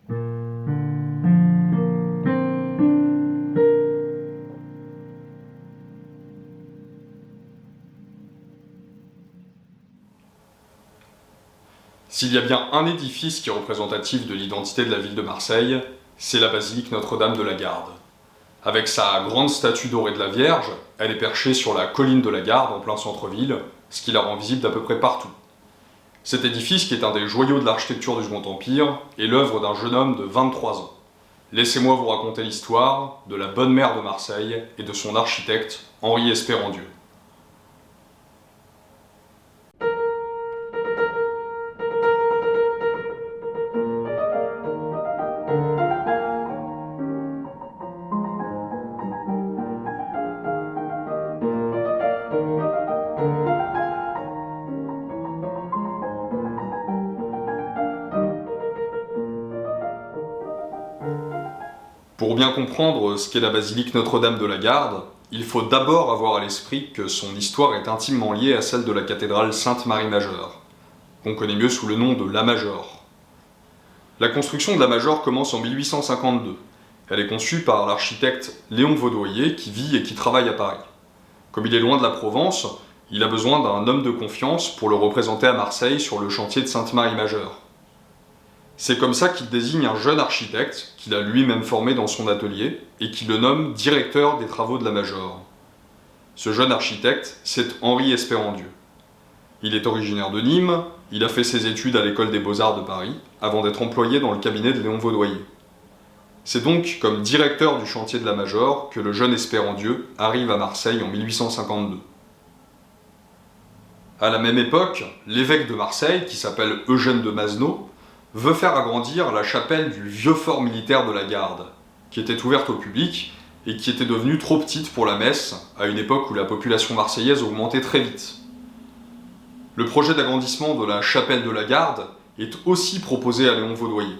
S'il y a bien un édifice qui est représentatif de l'identité de la ville de Marseille, c'est la basilique Notre-Dame de la Garde. Avec sa grande statue dorée de la Vierge, elle est perchée sur la colline de la Garde en plein centre-ville, ce qui la rend visible d'à peu près partout. Cet édifice, qui est un des joyaux de l'architecture du Second Empire, est l'œuvre d'un jeune homme de 23 ans. Laissez-moi vous raconter l'histoire de la bonne mère de Marseille et de son architecte, Henri Espérandieu. Pour bien comprendre ce qu'est la basilique Notre-Dame de la Garde, il faut d'abord avoir à l'esprit que son histoire est intimement liée à celle de la cathédrale Sainte-Marie-Majeure, qu'on connaît mieux sous le nom de la Major. La construction de la Major commence en 1852. Elle est conçue par l'architecte Léon Vaudoyer qui vit et qui travaille à Paris. Comme il est loin de la Provence, il a besoin d'un homme de confiance pour le représenter à Marseille sur le chantier de Sainte-Marie-Majeure. C'est comme ça qu'il désigne un jeune architecte qu'il a lui-même formé dans son atelier et qui le nomme directeur des travaux de la Major. Ce jeune architecte, c'est Henri Espérandieu. Il est originaire de Nîmes, il a fait ses études à l'école des Beaux-Arts de Paris avant d'être employé dans le cabinet de Léon Vaudoyer. C'est donc comme directeur du chantier de la Major que le jeune Espérandieu arrive à Marseille en 1852. À la même époque, l'évêque de Marseille, qui s'appelle Eugène de Mazenod, veut faire agrandir la chapelle du vieux fort militaire de la Garde, qui était ouverte au public et qui était devenue trop petite pour la messe, à une époque où la population marseillaise augmentait très vite. Le projet d'agrandissement de la chapelle de la Garde est aussi proposé à Léon Vaudoyer.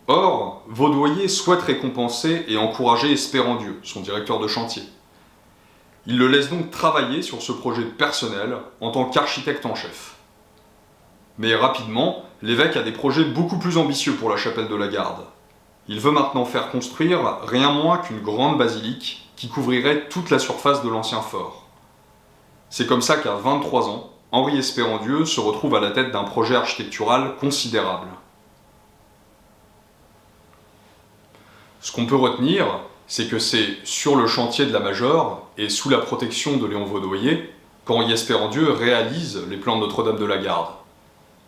Or, Vaudoyer souhaite récompenser et encourager Espérandieu, son directeur de chantier. Il le laisse donc travailler sur ce projet personnel en tant qu'architecte en chef. Mais rapidement, l'évêque a des projets beaucoup plus ambitieux pour la chapelle de la Garde. Il veut maintenant faire construire rien moins qu'une grande basilique qui couvrirait toute la surface de l'ancien fort. C'est comme ça qu'à 23 ans, Henri Espérandieu se retrouve à la tête d'un projet architectural considérable. Ce qu'on peut retenir, c'est que c'est sur le chantier de la Major et sous la protection de Léon Vaudoyer qu'Henri Espérandieu réalise les plans de Notre-Dame de la Garde.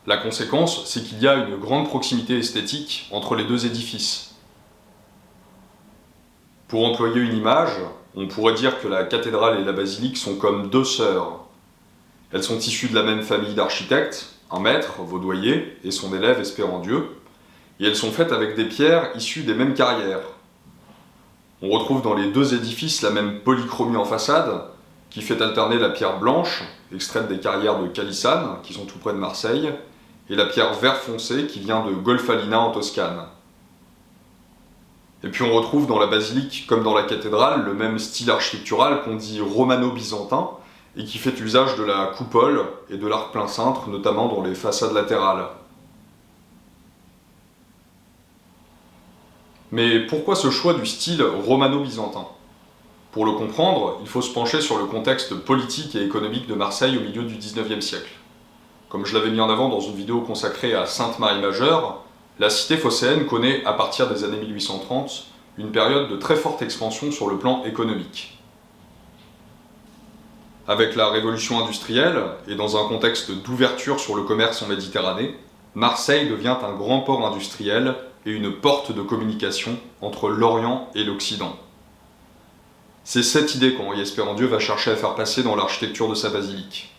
La conséquence, c'est qu'il y a une grande proximité esthétique entre les deux édifices. Pour employer une image, on pourrait dire que la cathédrale et la basilique sont comme deux sœurs. Elles sont issues de la même famille d'architectes, un maître, Vaudoyer, et son élève Espérandieu, et elles sont faites avec des pierres issues des mêmes carrières. On retrouve dans les deux édifices la même polychromie en façade, qui fait alterner la pierre blanche, extraite des carrières de Calissane, qui sont tout près de Marseille, et la pierre vert foncé qui vient de Golfalina en Toscane. Et puis on retrouve dans la basilique comme dans la cathédrale le même style architectural qu'on dit romano-byzantin et qui fait usage de la coupole et de l'arc plein cintre, notamment dans les façades latérales. Mais pourquoi ce choix du style romano-byzantin ? Pour le comprendre, il faut se pencher sur le contexte politique et économique de Marseille au milieu du XIXe siècle. Comme je l'avais mis en avant dans une vidéo consacrée à Sainte-Marie-Majeure, la cité phocéenne connaît, à partir des années 1830, une période de très forte expansion sur le plan économique. Avec la révolution industrielle, et dans un contexte d'ouverture sur le commerce en Méditerranée, Marseille devient un grand port industriel et une porte de communication entre l'Orient et l'Occident. C'est cette idée qu'Henri Espérandieu va chercher à faire passer dans l'architecture de sa basilique.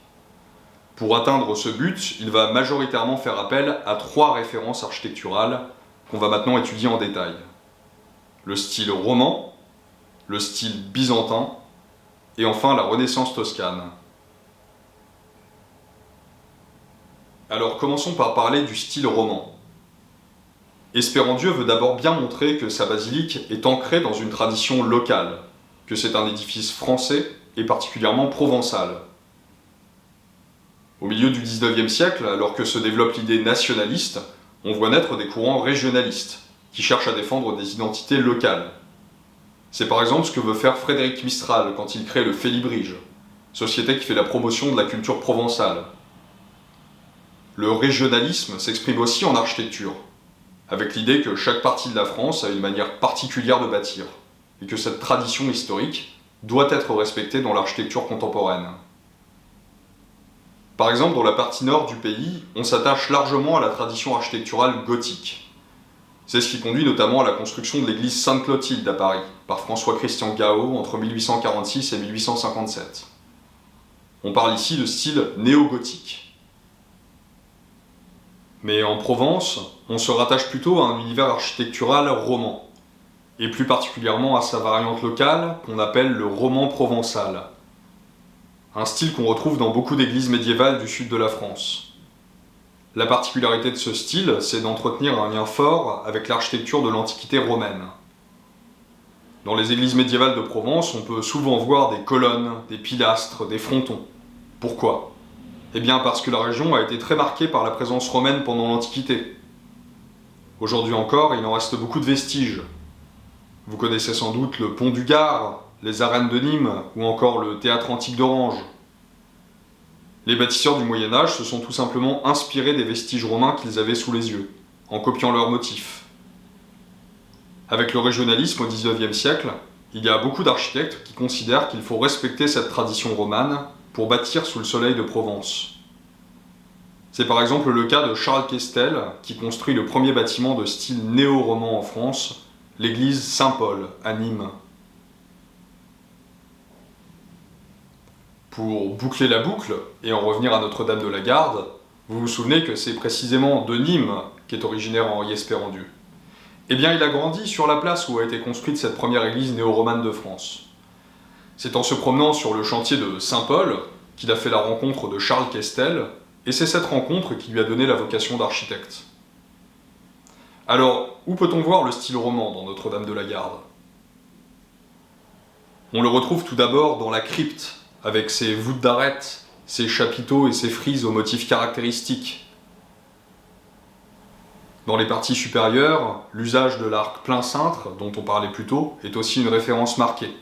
Pour atteindre ce but, il va majoritairement faire appel à 3 références architecturales qu'on va maintenant étudier en détail. Le style roman, le style byzantin, et enfin la Renaissance toscane. Alors commençons par parler du style roman. Espérandieu veut d'abord bien montrer que sa basilique est ancrée dans une tradition locale, que c'est un édifice français et particulièrement provençal. Au milieu du XIXe siècle, alors que se développe l'idée nationaliste, on voit naître des courants régionalistes, qui cherchent à défendre des identités locales. C'est par exemple ce que veut faire Frédéric Mistral quand il crée le Félibrige, société qui fait la promotion de la culture provençale. Le régionalisme s'exprime aussi en architecture, avec l'idée que chaque partie de la France a une manière particulière de bâtir, et que cette tradition historique doit être respectée dans l'architecture contemporaine. Par exemple, dans la partie nord du pays, on s'attache largement à la tradition architecturale gothique. C'est ce qui conduit notamment à la construction de l'église Sainte-Clotilde à Paris, par François-Christian Gaot entre 1846 et 1857. On parle ici de style néo-gothique. Mais en Provence, on se rattache plutôt à un univers architectural roman, et plus particulièrement à sa variante locale qu'on appelle le roman provençal. Un style qu'on retrouve dans beaucoup d'églises médiévales du sud de la France. La particularité de ce style, c'est d'entretenir un lien fort avec l'architecture de l'Antiquité romaine. Dans les églises médiévales de Provence, on peut souvent voir des colonnes, des pilastres, des frontons. Pourquoi ? Eh bien parce que la région a été très marquée par la présence romaine pendant l'Antiquité. Aujourd'hui encore, il en reste beaucoup de vestiges. Vous connaissez sans doute le pont du Gard, les arènes de Nîmes ou encore le théâtre antique d'Orange. Les bâtisseurs du Moyen-Âge se sont tout simplement inspirés des vestiges romains qu'ils avaient sous les yeux, en copiant leurs motifs. Avec le régionalisme au XIXe siècle, il y a beaucoup d'architectes qui considèrent qu'il faut respecter cette tradition romane pour bâtir sous le soleil de Provence. C'est par exemple le cas de Charles Questel, qui construit le premier bâtiment de style néo-roman en France, l'église Saint-Paul à Nîmes. Pour boucler la boucle, et en revenir à Notre-Dame de la Garde, vous vous souvenez que c'est précisément de Nîmes qu'est originaire Henri Espérandieu. Eh bien, il a grandi sur la place où a été construite cette première église néo-romane de France. C'est en se promenant sur le chantier de Saint-Paul qu'il a fait la rencontre de Charles Questel, et c'est cette rencontre qui lui a donné la vocation d'architecte. Alors, où peut-on voir le style roman dans Notre-Dame de la Garde ? On le retrouve tout d'abord dans la crypte, avec ses voûtes d'arêtes, ses chapiteaux et ses frises aux motifs caractéristiques. Dans les parties supérieures, l'usage de l'arc plein cintre, dont on parlait plus tôt, est aussi une référence marquée.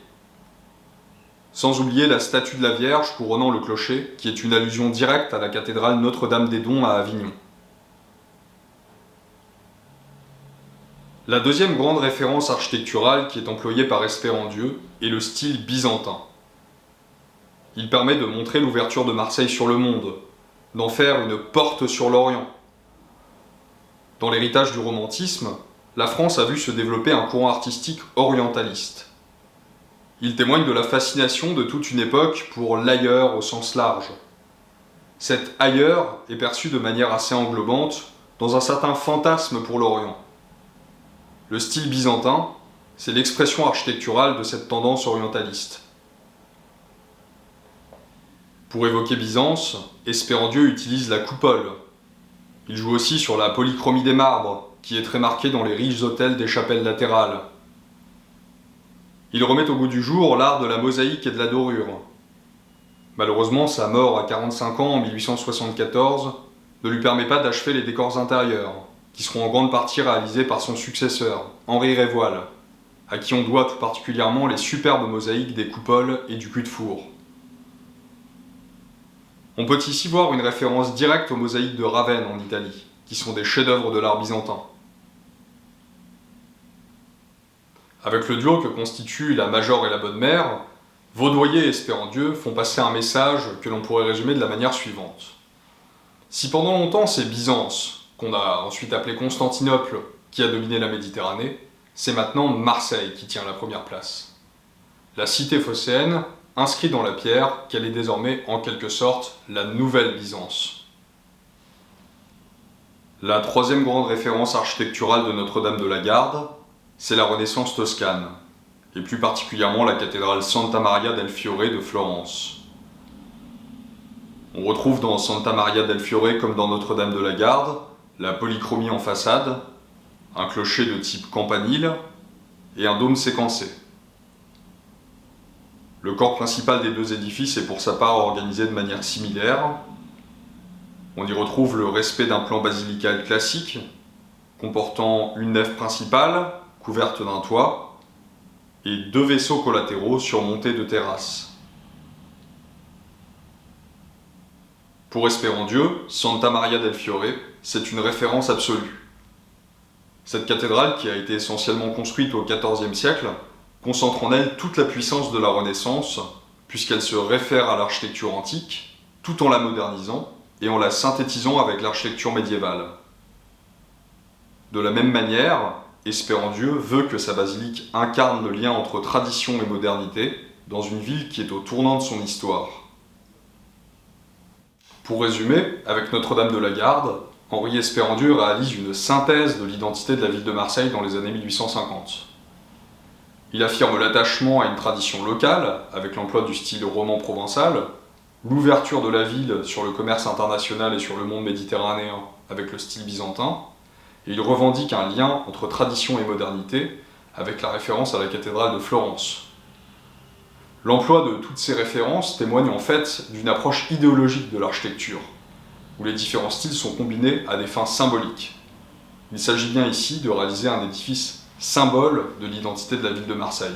Sans oublier la statue de la Vierge couronnant le clocher, qui est une allusion directe à la cathédrale Notre-Dame-des-Dons à Avignon. La deuxième grande référence architecturale qui est employée par Espérandieu est le style byzantin. Il permet de montrer l'ouverture de Marseille sur le monde, d'en faire une porte sur l'Orient. Dans l'héritage du romantisme, la France a vu se développer un courant artistique orientaliste. Il témoigne de la fascination de toute une époque pour l'ailleurs au sens large. Cet ailleurs est perçu de manière assez englobante dans un certain fantasme pour l'Orient. Le style byzantin, c'est l'expression architecturale de cette tendance orientaliste. Pour évoquer Byzance, Espérandieu utilise la coupole. Il joue aussi sur la polychromie des marbres, qui est très marquée dans les riches autels des chapelles latérales. Il remet au goût du jour l'art de la mosaïque et de la dorure. Malheureusement, sa mort à 45 ans en 1874 ne lui permet pas d'achever les décors intérieurs, qui seront en grande partie réalisés par son successeur, Henri Révoil, à qui on doit tout particulièrement les superbes mosaïques des coupoles et du cul-de-four. On peut ici voir une référence directe aux mosaïques de Ravenne en Italie, qui sont des chefs-d'œuvre de l'art byzantin. Avec le duo que constituent la Major et la Bonne Mère, Vaudoyer et Espérandieu font passer un message que l'on pourrait résumer de la manière suivante. Si pendant longtemps c'est Byzance, qu'on a ensuite appelé Constantinople, qui a dominé la Méditerranée, c'est maintenant Marseille qui tient la première place. La cité phocéenne inscrit dans la pierre qu'elle est désormais en quelque sorte la nouvelle Byzance. La troisième grande référence architecturale de Notre-Dame de la Garde, c'est la Renaissance toscane, et plus particulièrement la cathédrale Santa Maria del Fiore de Florence. On retrouve dans Santa Maria del Fiore comme dans Notre-Dame de la Garde la polychromie en façade, un clocher de type campanile et un dôme séquencé. Le corps principal des deux édifices est pour sa part organisé de manière similaire. On y retrouve le respect d'un plan basilical classique, comportant une nef principale, couverte d'un toit, et 2 vaisseaux collatéraux surmontés de terrasses. Pour Espérandieu, Santa Maria del Fiore, c'est une référence absolue. Cette cathédrale, qui a été essentiellement construite au XIVe siècle, concentre en elle toute la puissance de la Renaissance, puisqu'elle se réfère à l'architecture antique, tout en la modernisant et en la synthétisant avec l'architecture médiévale. De la même manière, Espérandieu veut que sa basilique incarne le lien entre tradition et modernité dans une ville qui est au tournant de son histoire. Pour résumer, avec Notre-Dame de la Garde, Henri Espérandieu réalise une synthèse de l'identité de la ville de Marseille dans les années 1850. Il affirme l'attachement à une tradition locale, avec l'emploi du style roman provençal, l'ouverture de la ville sur le commerce international et sur le monde méditerranéen avec le style byzantin, et il revendique un lien entre tradition et modernité avec la référence à la cathédrale de Florence. L'emploi de toutes ces références témoigne en fait d'une approche idéologique de l'architecture, où les différents styles sont combinés à des fins symboliques. Il s'agit bien ici de réaliser un édifice symbole de l'identité de la ville de Marseille.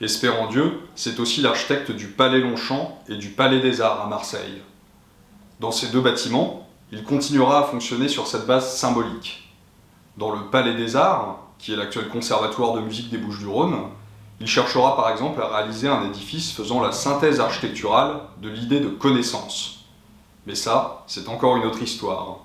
Espérandieu, c'est aussi l'architecte du Palais Longchamp et du Palais des Arts à Marseille. Dans ces 2 bâtiments, il continuera à fonctionner sur cette base symbolique. Dans le Palais des Arts, qui est l'actuel conservatoire de musique des Bouches-du-Rhône, il cherchera par exemple à réaliser un édifice faisant la synthèse architecturale de l'idée de connaissance. Mais ça, c'est encore une autre histoire.